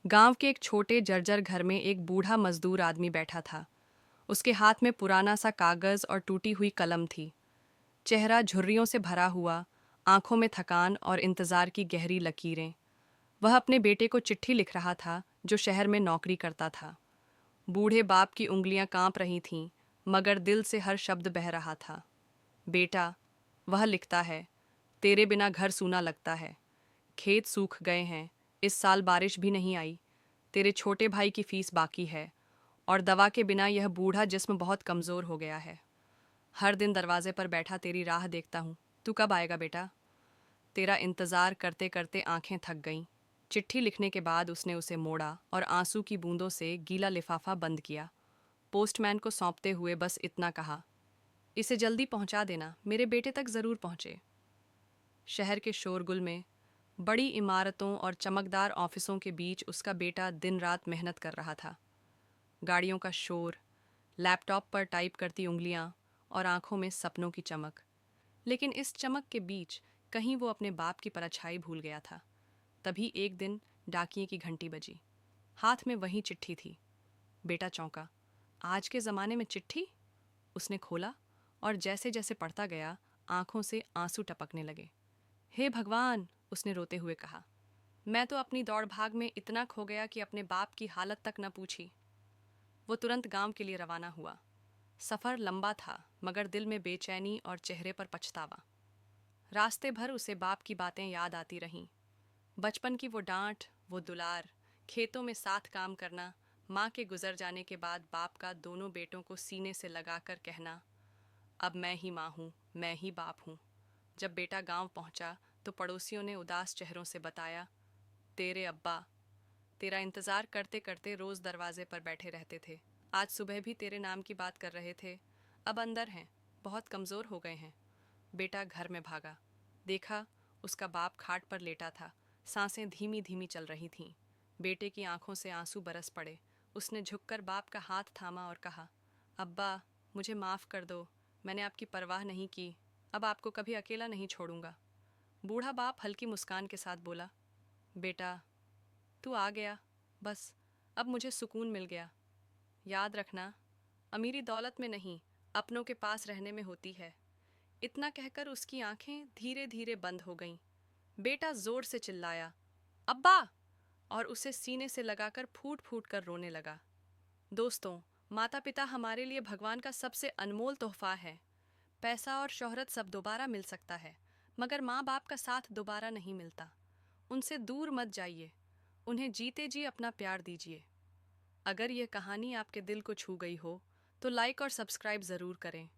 गांव के एक छोटे जर्जर घर में एक बूढ़ा मजदूर आदमी बैठा था। उसके हाथ में पुराना सा कागज और टूटी हुई कलम थी। चेहरा झुर्रियों से भरा हुआ, आंखों में थकान और इंतजार की गहरी लकीरें। वह अपने बेटे को चिट्ठी लिख रहा था, जो शहर में नौकरी करता था। बूढ़े बाप की उंगलियां कांप रही थीं, मगर दिल से हर शब्द बह रहा था। बेटा, वह लिखता है, तेरे बिना घर सूना लगता है। खेत सूख गए हैं, इस साल बारिश भी नहीं आई। तेरे छोटे भाई की फीस बाकी है, और दवा के बिना यह बूढ़ा जिस्म बहुत कमज़ोर हो गया है। हर दिन दरवाजे पर बैठा तेरी राह देखता हूँ। तू कब आएगा बेटा? तेरा इंतज़ार करते करते आंखें थक गईं। चिट्ठी लिखने के बाद उसने उसे मोड़ा और आंसू की बूंदों से गीला लिफाफा बंद किया। पोस्टमैन को सौंपते हुए बस इतना कहा, इसे जल्दी पहुंचा देना, मेरे बेटे तक ज़रूर पहुंचे। शहर के शोरगुल में, बड़ी इमारतों और चमकदार ऑफिसों के बीच उसका बेटा दिन रात मेहनत कर रहा था। गाड़ियों का शोर, लैपटॉप पर टाइप करती उंगलियां और आंखों में सपनों की चमक। लेकिन इस चमक के बीच कहीं वो अपने बाप की परछाई भूल गया था। तभी एक दिन डाकिये की घंटी बजी। हाथ में वही चिट्ठी थी। बेटा चौंका। आज के ज़माने में चिट्ठी? उसने खोला, और जैसे जैसे पढ़ता गया, आंखों से आंसू टपकने लगे। हे भगवान, उसने रोते हुए कहा, मैं तो अपनी दौड़ भाग में इतना खो गया कि अपने बाप की हालत तक न पूछी। वो तुरंत गांव के लिए रवाना हुआ। सफ़र लंबा था, मगर दिल में बेचैनी और चेहरे पर पछतावा। रास्ते भर उसे बाप की बातें याद आती रहीं। बचपन की वो डांट, वो दुलार, खेतों में साथ काम करना, माँ के गुजर जाने के बाद बाप का दोनों बेटों को सीने से लगाकर कहना, अब मैं ही माँ हूँ, मैं ही बाप हूँ। जब बेटा गांव पहुंचा तो पड़ोसियों ने उदास चेहरों से बताया, तेरे अब्बा तेरा इंतज़ार करते करते रोज़ दरवाजे पर बैठे रहते थे। आज सुबह भी तेरे नाम की बात कर रहे थे। अब अंदर हैं, बहुत कमज़ोर हो गए हैं। बेटा घर में भागा। देखा, उसका बाप खाट पर लेटा था। सांसें धीमी धीमी चल रही थीं। बेटे की आंखों से आंसू बरस पड़े। उसने झुककर बाप का हाथ थामा और कहा, अब्बा, मुझे माफ़ कर दो। मैंने आपकी परवाह नहीं की। अब आपको कभी अकेला नहीं छोड़ूंगा। बूढ़ा बाप हल्की मुस्कान के साथ बोला, बेटा, तू आ गया, बस अब मुझे सुकून मिल गया। याद रखना, अमीरी दौलत में नहीं, अपनों के पास रहने में होती है। इतना कहकर उसकी आंखें धीरे धीरे बंद हो गईं। बेटा जोर से चिल्लाया, अब्बा, और उसे सीने से लगाकर फूट फूट कर रोने लगा। दोस्तों, माता पिता हमारे लिए भगवान का सबसे अनमोल तोहफा है। पैसा और शोहरत सब दोबारा मिल सकता है, मगर माँ बाप का साथ दोबारा नहीं मिलता। उनसे दूर मत जाइए, उन्हें जीते जी अपना प्यार दीजिए। अगर यह कहानी आपके दिल को छू गई हो तो लाइक और सब्सक्राइब ज़रूर करें।